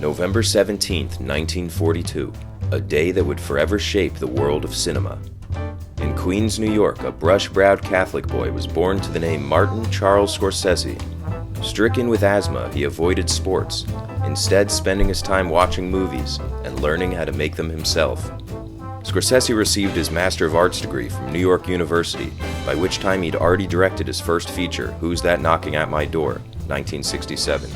November 17th, 1942, a day that would forever shape the world of cinema. In Queens, New York, a brush-browed Catholic boy was born to the name Martin Charles Scorsese. Stricken with asthma, he avoided sports, instead spending his time watching movies and learning how to make them himself. Scorsese received his Master of Arts degree from New York University, by which time he'd already directed his first feature, Who's That Knocking at My Door, 1967.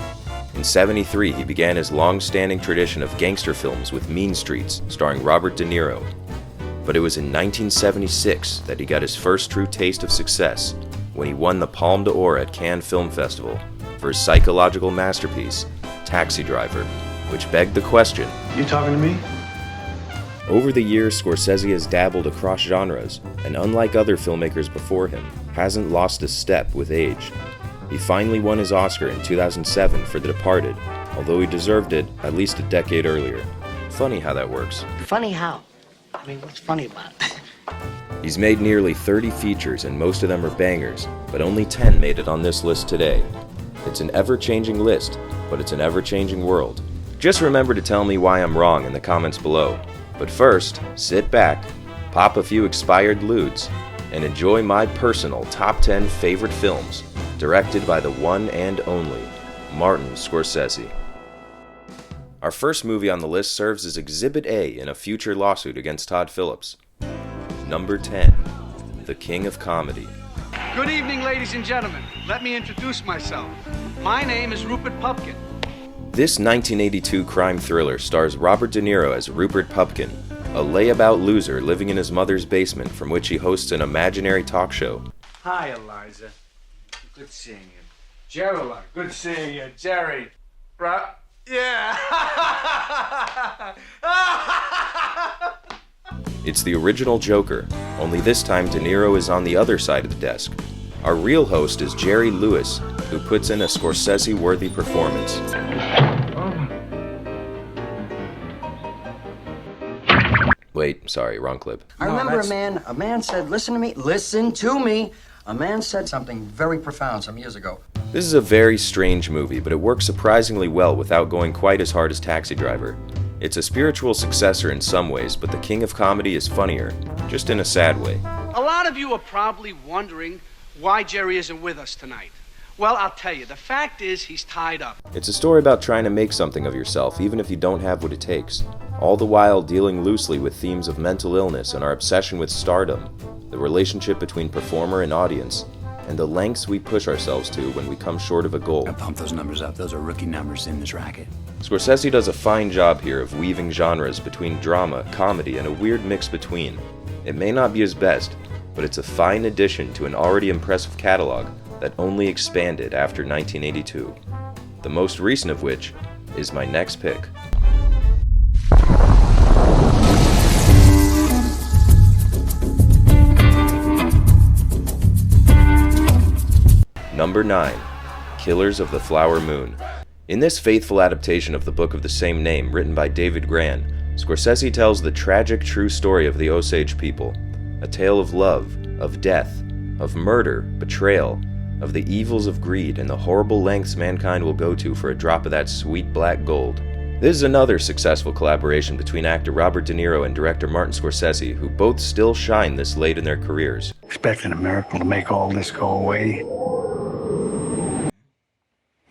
In '73, he began his long-standing tradition of gangster films with Mean Streets, starring Robert De Niro. But it was in 1976 that he got his first true taste of success, when he won the Palme d'Or at Cannes Film Festival for his psychological masterpiece, Taxi Driver, which begged the question, You talking to me? over the years, Scorsese has dabbled across genres, and unlike other filmmakers before him, hasn't lost a step with age. He finally won his Oscar in 2007 for The Departed, although he deserved it at least a decade earlier. Funny how that works. Funny how? I mean, what's funny about it? He's made nearly 30 features and most of them are bangers, but only 10 made it on this list today. It's an ever-changing list, but it's an ever-changing world. Just remember to tell me why I'm wrong in the comments below. But first, sit back, pop a few expired lewds, and enjoy my personal top 10 favorite films, directed by the one and only Martin Scorsese. Our first movie on the list serves as Exhibit A in a future lawsuit against Todd Phillips. Number 10, The King of Comedy. Good evening, ladies and gentlemen. Let me introduce myself. My name is Rupert Pupkin. This 1982 crime thriller stars Robert De Niro as Rupert Pupkin, a layabout loser living in his mother's basement from which he hosts an imaginary talk show. Hi, Eliza. Good seeing you. Gerald, good seeing you. Jerry. Yeah. It's the original Joker, only this time De Niro is on the other side of the desk. Our real host is Jerry Lewis, who puts in a Scorsese-worthy performance. Wait, sorry, wrong clip. I remember a man said, listen to me. A man said something very profound some years ago. This is a very strange movie, but it works surprisingly well without going quite as hard as Taxi Driver. It's a spiritual successor in some ways, but The King of Comedy is funnier, just in a sad way. A lot of you are probably wondering why Jerry isn't with us tonight. Well, I'll tell you. The fact is, he's tied up. It's a story about trying to make something of yourself, even if you don't have what it takes, all the while dealing loosely with themes of mental illness and our obsession with stardom, the relationship between performer and audience, and the lengths we push ourselves to when we come short of a goal. Now pump those numbers up. Those are rookie numbers in this racket. Scorsese does a fine job here of weaving genres between drama, comedy, and a weird mix between. It may not be his best, but it's a fine addition to an already impressive catalog that only expanded after 1982. The most recent of which is my next pick. Number 9, Killers of the Flower Moon. In this faithful adaptation of the book of the same name written by David Gran, Scorsese tells the tragic true story of the Osage people, a tale of love, of death, of murder, betrayal, of the evils of greed and the horrible lengths mankind will go to for a drop of that sweet black gold. This is another successful collaboration between actor Robert De Niro and director Martin Scorsese, who both still shine this late in their careers. Expecting a miracle to make all this go away.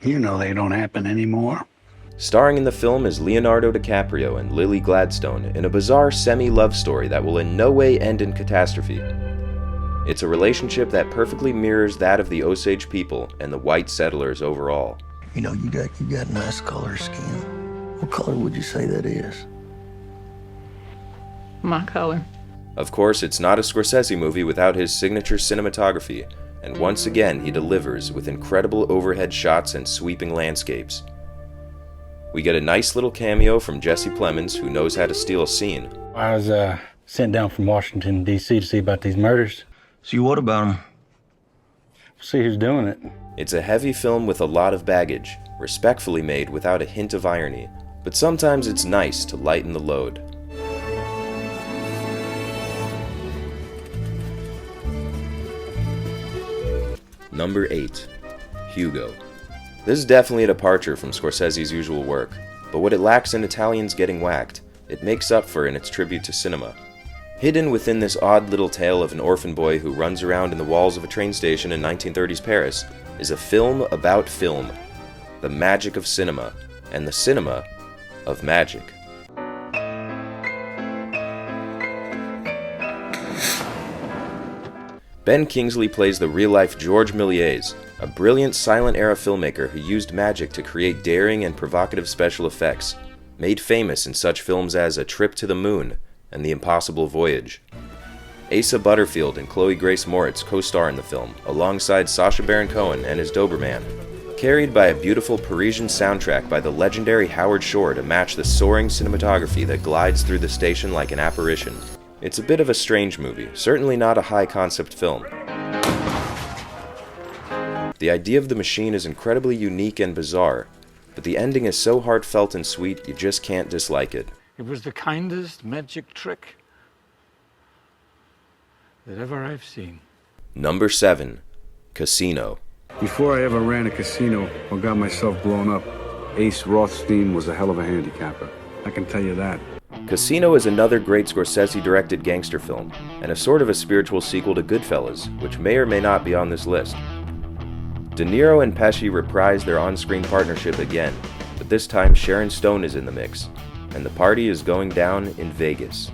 You know they don't happen anymore. Starring in the film is Leonardo DiCaprio and Lily Gladstone in a bizarre semi-love story that will in no way end in catastrophe. It's a relationship that perfectly mirrors that of the Osage people and the white settlers overall. You know, you got nice color skin. What color would you say that is? My color. Of course, it's not a Scorsese movie without his signature cinematography, and once again he delivers with incredible overhead shots and sweeping landscapes. We get a nice little cameo from Jesse Plemons, who knows how to steal a scene. I was sent down from Washington, D.C. to see about these murders. See, what about them? See who's doing it. It's a heavy film with a lot of baggage, respectfully made without a hint of irony, but sometimes it's nice to lighten the load. Number 8, Hugo. This is definitely a departure from Scorsese's usual work. but what it lacks in Italians getting whacked, it makes up for in its tribute to cinema. Hidden within this odd little tale of an orphan boy who runs around in the walls of a train station in 1930s Paris is a film about film, the magic of cinema, and the cinema of magic. Ben Kingsley plays the real-life George Méliès, a brilliant silent-era filmmaker who used magic to create daring and provocative special effects, made famous in such films as A Trip to the Moon and The Impossible Voyage. Asa Butterfield and Chloe Grace Moritz co-star in the film, alongside Sacha Baron Cohen and his Doberman, carried by a beautiful Parisian soundtrack by the legendary Howard Shore to match the soaring cinematography that glides through the station like an apparition. It's a bit of a strange movie, certainly not a high-concept film. The idea of the machine is incredibly unique and bizarre, but the ending is so heartfelt and sweet you just can't dislike it. It was the kindest magic trick that ever I've seen. Number 7. Casino. Before I ever ran a casino or got myself blown up, Ace Rothstein was a hell of a handicapper. I can tell you that. Casino is another great Scorsese-directed gangster film, and a sort of a spiritual sequel to Goodfellas, which may or may not be on this list. De Niro and Pesci reprise their on-screen partnership again, but this time Sharon Stone is in the mix, and the party is going down in Vegas.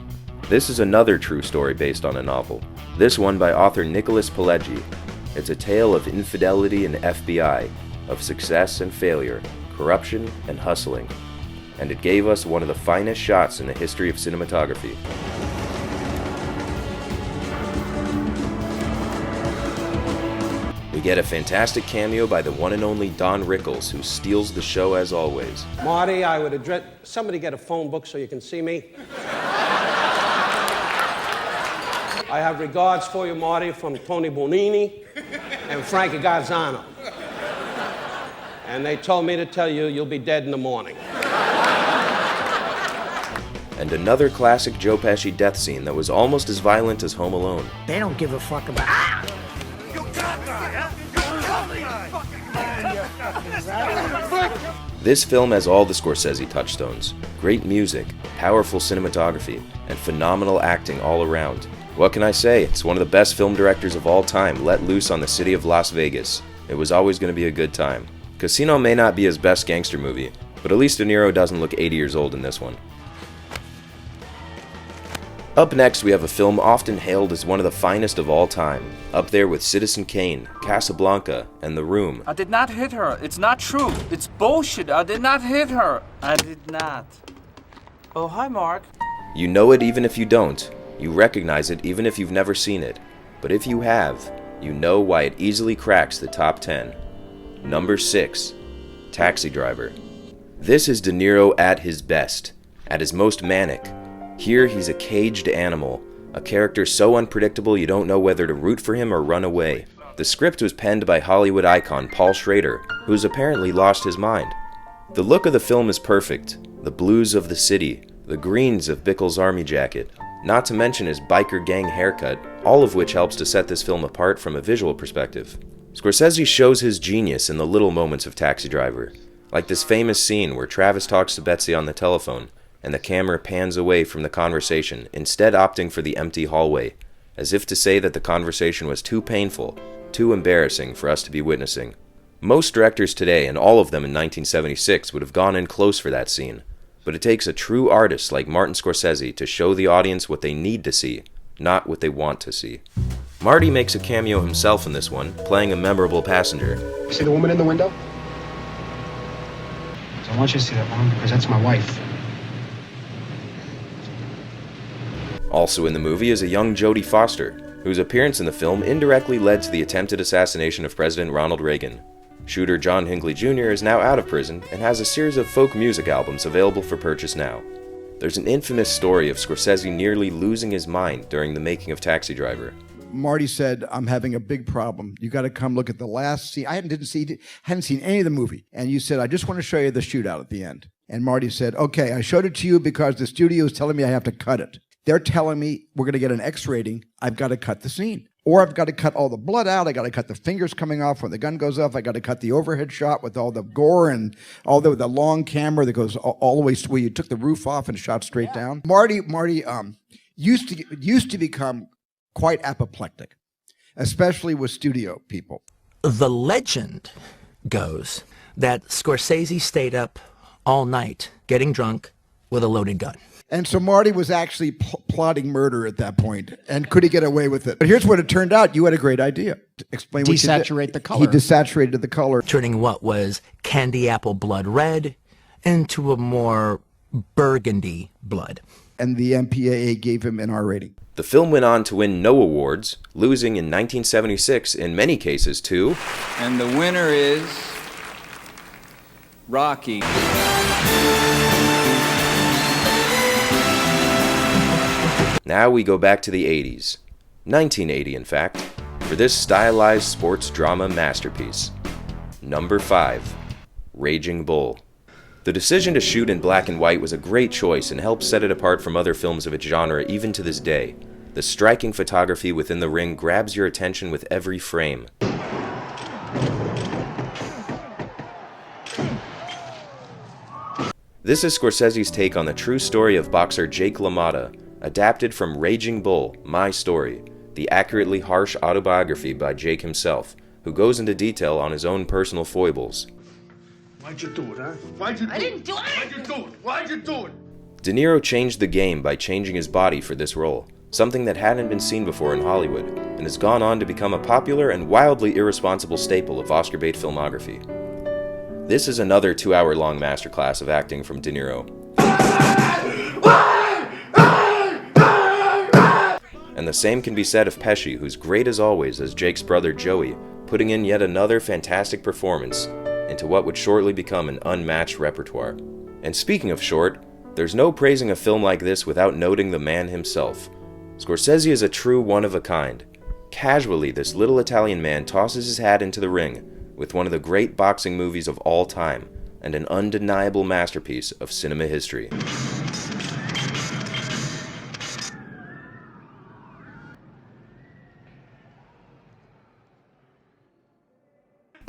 This is another true story based on a novel, this one by author Nicholas Pileggi. It's a tale of infidelity and FBI, of success and failure, corruption and hustling, and it gave us one of the finest shots in the history of cinematography. We get a fantastic cameo by the one and only Don Rickles, who steals the show as always. Marty, I would address... Somebody get a phone book so you can see me. I have regards for you, Marty, from Tony Bonini and Frankie Gazzano. And they told me to tell you you'll be dead in the morning. And another classic Joe Pesci death scene that was almost as violent as Home Alone. They don't give a fuck about... Ah! This film has all the Scorsese touchstones. Great music, powerful cinematography, and phenomenal acting all around. What can I say? It's one of the best film directors of all time, let loose on the city of Las Vegas. It was always going to be a good time. Casino may not be his best gangster movie, but at least De Niro doesn't look 80 years old in this one. Up next, we have a film often hailed as one of the finest of all time, up there with Citizen Kane, Casablanca, and The Room. I did not hit her. It's not true. It's bullshit. I did not hit her. I did not. Oh, hi, Mark. You know it even if you don't. You recognize it even if you've never seen it. But if you have, you know why it easily cracks the top 10. Number 6. Taxi Driver. This is De Niro at his best, at his most manic. Here he's a caged animal, a character so unpredictable you don't know whether to root for him or run away. The script was penned by Hollywood icon Paul Schrader, who's apparently lost his mind. The look of the film is perfect, the blues of the city, the greens of Bickle's army jacket, not to mention his biker gang haircut, all of which helps to set this film apart from a visual perspective. Scorsese shows his genius in the little moments of Taxi Driver, like this famous scene where Travis talks to Betsy on the telephone, and the camera pans away from the conversation, instead opting for the empty hallway, as if to say that the conversation was too painful, too embarrassing for us to be witnessing. Most directors today, and all of them in 1976, would have gone in close for that scene, but it takes a true artist like Martin Scorsese to show the audience what they need to see, not what they want to see. Marty makes a cameo himself in this one, playing a memorable passenger. You see the woman in the window? So I want you to see that woman because that's my wife. Also in the movie is a young Jodie Foster, whose appearance in the film indirectly led to the attempted assassination of President Ronald Reagan. Shooter John Hinckley Jr. is now out of prison and has a series of folk music albums available for purchase now. There's an infamous story of Scorsese nearly losing his mind during the making of Taxi Driver. Marty said, I'm having a big problem. You got to come look at the last scene. I hadn't seen any of the movie. And you said, I just want to show you the shootout at the end. And Marty said, okay, I showed it to you because the studio is telling me I have to cut it. They're telling me we're going to get an X rating. I've got to cut the scene. Or I've got to cut all the blood out. I got to cut the fingers coming off when the gun goes off. I got to cut the overhead shot with all the gore and all the long camera that goes all the way to where you took the roof off and shot straight down. Marty used to become quite apoplectic, especially with studio people. The legend goes that Scorsese stayed up all night getting drunk with a loaded gun. And so Marty was actually plotting murder at that point. And could he get away with it? But here's what it turned out. You had a great idea. Explain what you did. Desaturate the color. He desaturated the color. Turning what was candy apple blood red into a more burgundy blood. And the MPAA gave him an R rating. The film went on to win no awards, losing in 1976 in many cases to... And the winner is... Rocky. Now we go back to the 80s, 1980 in fact, for this stylized sports drama masterpiece. Number 5, Raging Bull. The decision to shoot in black and white was a great choice and helped set it apart from other films of its genre even to this day. The striking photography within the ring grabs your attention with every frame. This is Scorsese's take on the true story of boxer Jake LaMotta, adapted from Raging Bull, My Story, the accurately harsh autobiography by Jake himself, who goes into detail on his own personal foibles. Why'd you do it, huh? Why'd you do it? I didn't do it! Why'd you do it? Why'd you do it? De Niro changed the game by changing his body for this role, something that hadn't been seen before in Hollywood, and has gone on to become a popular and wildly irresponsible staple of Oscar bait filmography. This is another 2-hour-long masterclass of acting from De Niro. And the same can be said of Pesci, who's great as always as Jake's brother Joey, putting in yet another fantastic performance into what would shortly become an unmatched repertoire. And speaking of short, there's no praising a film like this without noting the man himself. Scorsese is a true one-of-a-kind. Casually, this little Italian man tosses his hat into the ring with one of the great boxing movies of all time, and an undeniable masterpiece of cinema history.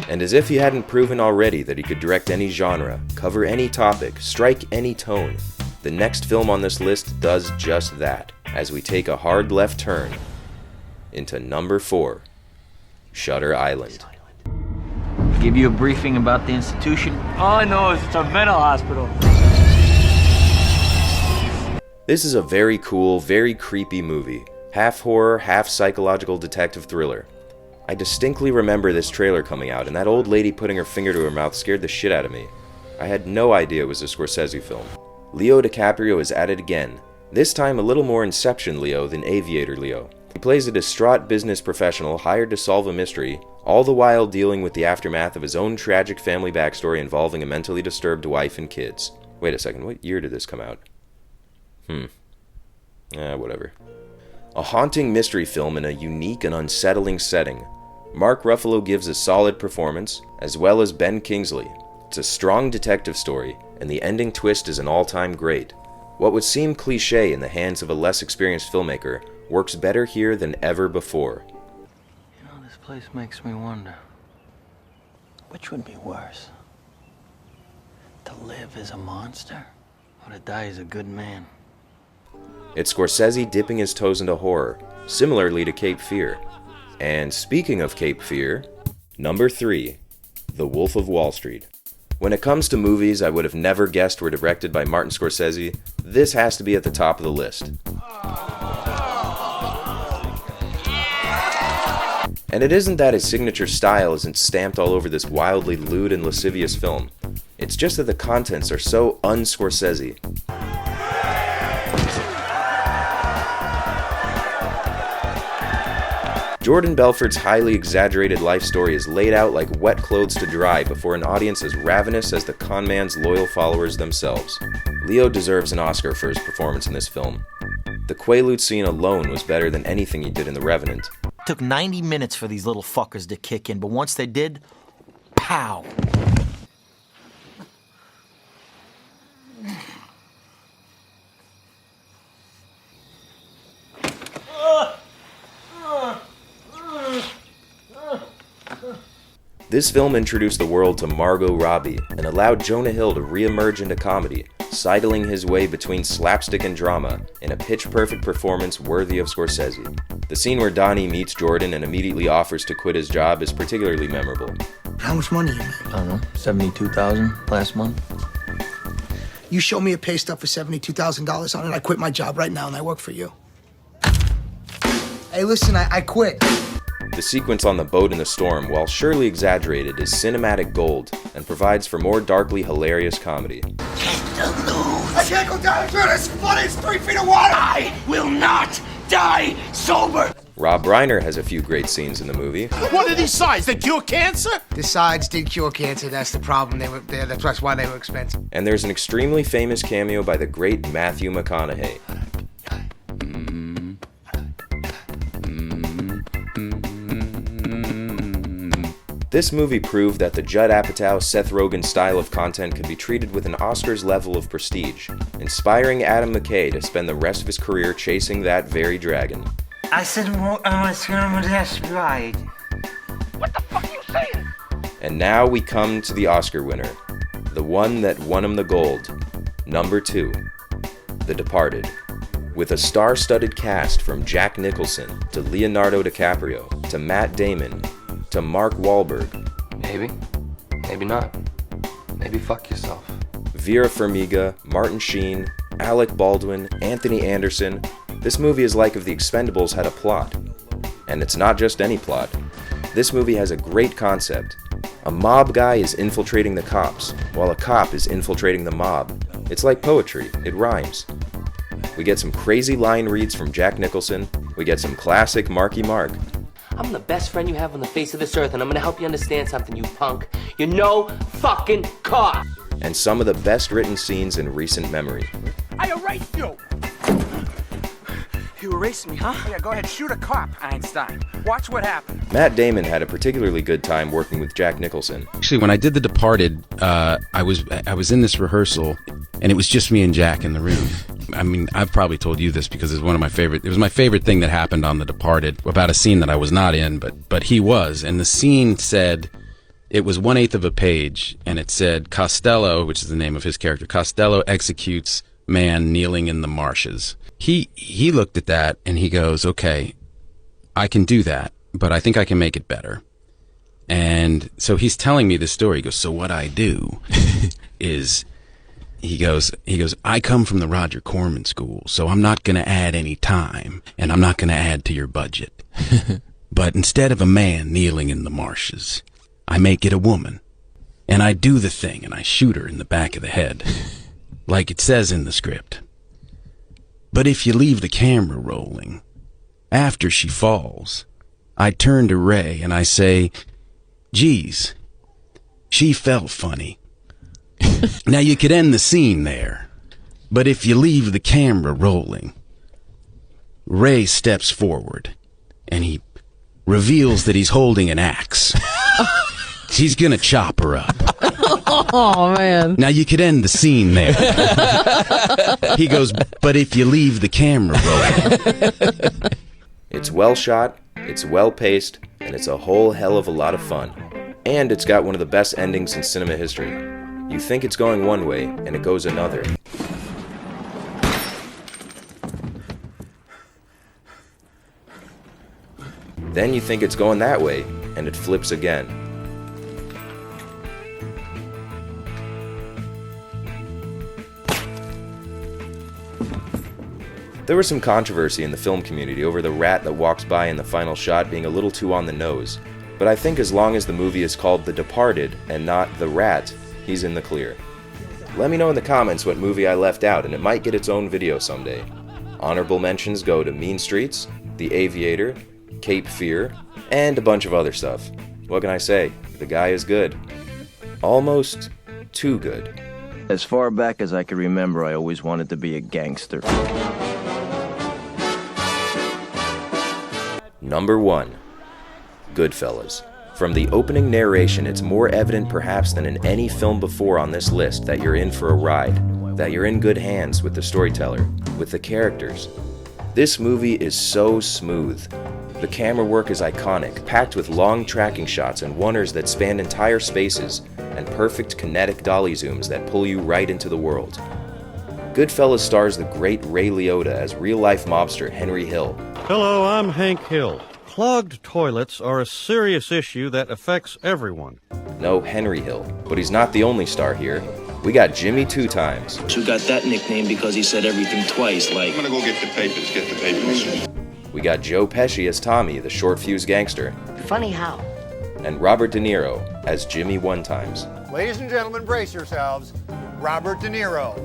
And as if he hadn't proven already that he could direct any genre, cover any topic, strike any tone, the next film on this list does just that, as we take a hard left turn into number 4, Shutter Island. Give you a briefing about the institution? All I know is it's a mental hospital. This is a very cool, very creepy movie. Half horror, half psychological detective thriller. I distinctly remember this trailer coming out, and that old lady putting her finger to her mouth scared the shit out of me. I had no idea it was a Scorsese film. Leo DiCaprio is at it again, this time a little more Inception Leo than Aviator Leo. He plays a distraught business professional hired to solve a mystery, all the while dealing with the aftermath of his own tragic family backstory involving a mentally disturbed wife and kids. Wait a second, what year did this come out? Whatever. A haunting mystery film in a unique and unsettling setting. Mark Ruffalo gives a solid performance, as well as Ben Kingsley. It's a strong detective story, and the ending twist is an all-time great. What would seem cliché in the hands of a less experienced filmmaker works better here than ever before. You know, this place makes me wonder. Which would be worse? To live as a monster, or to die as a good man? It's Scorsese dipping his toes into horror, similarly to Cape Fear. And speaking of Cape Fear, number 3, The Wolf of Wall Street. When it comes to movies I would have never guessed were directed by Martin Scorsese, this has to be at the top of the list. And it isn't that his signature style isn't stamped all over this wildly lewd and lascivious film. It's just that the contents are so un-Scorsese. Jordan Belfort's highly exaggerated life story is laid out like wet clothes to dry before an audience as ravenous as the con man's loyal followers themselves. Leo deserves an Oscar for his performance in this film. The Quaalude scene alone was better than anything he did in The Revenant. It took 90 minutes for these little fuckers to kick in, but once they did, pow! This film introduced the world to Margot Robbie and allowed Jonah Hill to re-emerge into comedy, sidling his way between slapstick and drama in a pitch-perfect performance worthy of Scorsese. The scene where Donnie meets Jordan and immediately offers to quit his job is particularly memorable. How much money you make? I don't know, $72,000 last month. You show me a pay stub for $72,000 on it, I quit my job right now and I work for you. Hey, listen, I quit. The sequence on the boat in the storm, while surely exaggerated, is cinematic gold and provides for more darkly hilarious comedy. I can't go down through this flood, it's 3 feet of water! I will not die sober! Rob Reiner has a few great scenes in the movie. What are these sides? They cure cancer? The sides did cure cancer, that's the problem. That's why they were expensive. And there's an extremely famous cameo by the great Matthew McConaughey. This movie proved that the Judd Apatow, Seth Rogen style of content could be treated with an Oscars level of prestige, inspiring Adam McKay to spend the rest of his career chasing that very dragon. I said, that's right. What the fuck are you saying? And now we come to the Oscar winner, the one that won him the gold, number 2, The Departed. With a star-studded cast from Jack Nicholson to Leonardo DiCaprio to Matt Damon to Mark Wahlberg. Maybe. Maybe not. Maybe fuck yourself. Vera Farmiga, Martin Sheen, Alec Baldwin, Anthony Anderson. This movie is like if The Expendables had a plot. And it's not just any plot. This movie has a great concept. A mob guy is infiltrating the cops, while a cop is infiltrating the mob. It's like poetry. It rhymes. We get some crazy line reads from Jack Nicholson. We get some classic Marky Mark. I'm the best friend you have on the face of this earth, and I'm gonna help you understand something, you punk. You're no fucking cop! And some of the best written scenes in recent memory. I erased you! You erased me, huh? Yeah, go ahead, shoot a cop, Einstein. Watch what happens. Matt Damon had a particularly good time working with Jack Nicholson. Actually, when I did The Departed, I was in this rehearsal, and it was just me and Jack in the room. I mean, I've probably told you this because it's one of my favorite. It was my favorite thing that happened on The Departed about a scene that I was not in, but he was. And the scene said, it was 1/8 of a page, and it said Costello, which is the name of his character. Costello executes man kneeling in the marshes. He looked at that and he goes, okay, I can do that, but I think I can make it better. And so he's telling me this story. He goes, so what I do is, he goes, I come from the Roger Corman school, so I'm not going to add any time, and I'm not going to add to your budget. But instead of a man kneeling in the marshes, I make it a woman. And I do the thing, and I shoot her in the back of the head, like it says in the script. But if you leave the camera rolling, after she falls, I turn to Ray and I say, geez, she felt funny. Now you could end the scene there, but if you leave the camera rolling, Ray steps forward and he reveals that he's holding an axe. He's gonna chop her up. Oh, man. Now you could end the scene there. He goes, but if you leave the camera rolling. It's well shot, it's well paced, and it's a whole hell of a lot of fun. And it's got one of the best endings in cinema history. You think it's going one way, and it goes another. Then you think it's going that way, and it flips again. There was some controversy in the film community over the rat that walks by in the final shot being a little too on the nose, but I think as long as the movie is called The Departed and not The Rat, he's in the clear. Let me know in the comments what movie I left out, and it might get its own video someday. Honorable mentions go to Mean Streets, The Aviator, Cape Fear, and a bunch of other stuff. What can I say? The guy is good. Almost too good. As far back as I can remember, I always wanted to be a gangster. Number 1. Goodfellas. From the opening narration, it's more evident perhaps than in any film before on this list that you're in for a ride, that you're in good hands with the storyteller, with the characters. This movie is so smooth. The camera work is iconic, packed with long tracking shots and oneers that span entire spaces, and perfect kinetic dolly zooms that pull you right into the world. Goodfellas stars the great Ray Liotta as real-life mobster Henry Hill. Hello, I'm Hank Hill. Clogged toilets are a serious issue that affects everyone. No, Henry Hill. But he's not the only star here. We got Jimmy Two Times. Who got that nickname because he said everything twice, like... I'm gonna go get the papers, We got Joe Pesci as Tommy, the short-fused gangster. Funny how? And Robert De Niro as Jimmy One Times. Ladies and gentlemen, brace yourselves. Robert De Niro.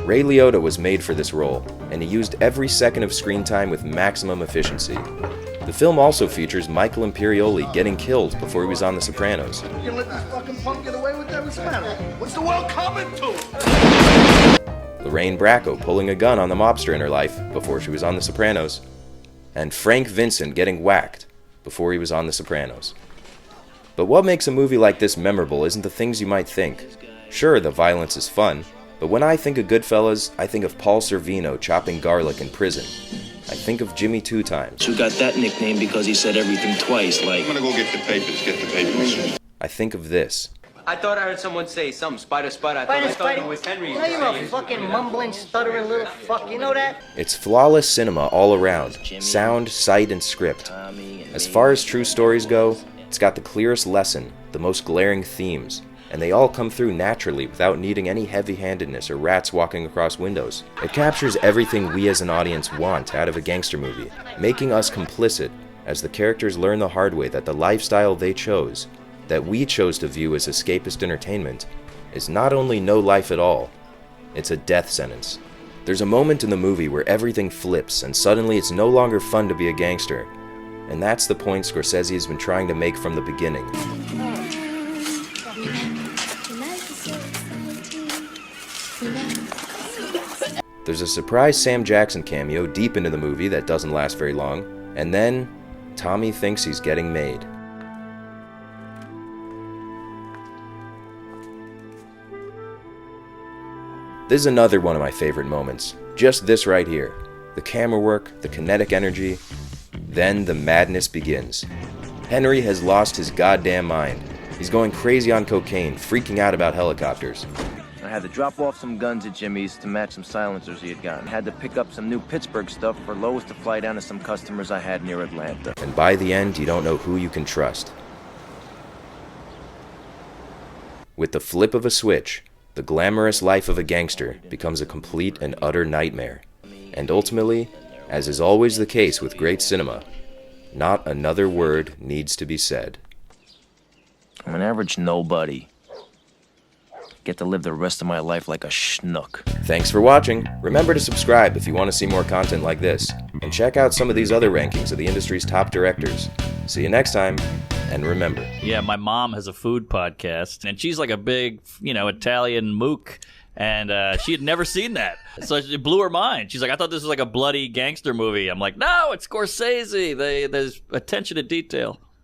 Ray Liotta was made for this role, and he used every second of screen time with maximum efficiency. The film also features Michael Imperioli getting killed before he was on The Sopranos. You can let this fucking punk get away with that? What's the matter? What's the world coming to? Lorraine Bracco pulling a gun on the mobster in her life before she was on The Sopranos. And Frank Vincent getting whacked before he was on The Sopranos. But what makes a movie like this memorable isn't the things you might think. Sure, the violence is fun, but when I think of Goodfellas, I think of Paul Sorvino chopping garlic in prison. I think of Jimmy Two Times. Who got that nickname because he said everything twice, like... I'm gonna go get the papers, I think of this. I thought I heard someone say something, spider. I thought it was Henry. You know you're a fucking mumbling, stuttering little fuck. You know that? It's flawless cinema all around. Sound, sight, and script. As far as true stories go, it's got the clearest lesson, the most glaring themes, and they all come through naturally without needing any heavy-handedness or rats walking across windows. It captures everything we as an audience want out of a gangster movie, making us complicit as the characters learn the hard way that the lifestyle they chose, that we chose to view as escapist entertainment, is not only no life at all, it's a death sentence. There's a moment in the movie where everything flips and suddenly it's no longer fun to be a gangster, and that's the point Scorsese has been trying to make from the beginning. There's a surprise Sam Jackson cameo deep into the movie that doesn't last very long, and then Tommy thinks he's getting made. This is another one of my favorite moments. Just this right here. The camera work, the kinetic energy. Then the madness begins. Henry has lost his goddamn mind. He's going crazy on cocaine, freaking out about helicopters. I had to drop off some guns at Jimmy's to match some silencers he had gotten. Had to pick up some new Pittsburgh stuff for Lois to fly down to some customers I had near Atlanta. And by the end, you don't know who you can trust. With the flip of a switch, the glamorous life of a gangster becomes a complete and utter nightmare. And ultimately, as is always the case with great cinema, not another word needs to be said. I'm an average nobody. Get to live the rest of my life like a schnook. Thanks for watching. Remember to subscribe if you want to see more content like this. And check out some of these other rankings of the industry's top directors. See you next time, and remember. Yeah, my mom has a food podcast, and she's like a big, Italian mook. And she had never seen that. So it blew her mind. She's like, I thought this was like a bloody gangster movie. I'm like, no, it's Scorsese. There's attention to detail.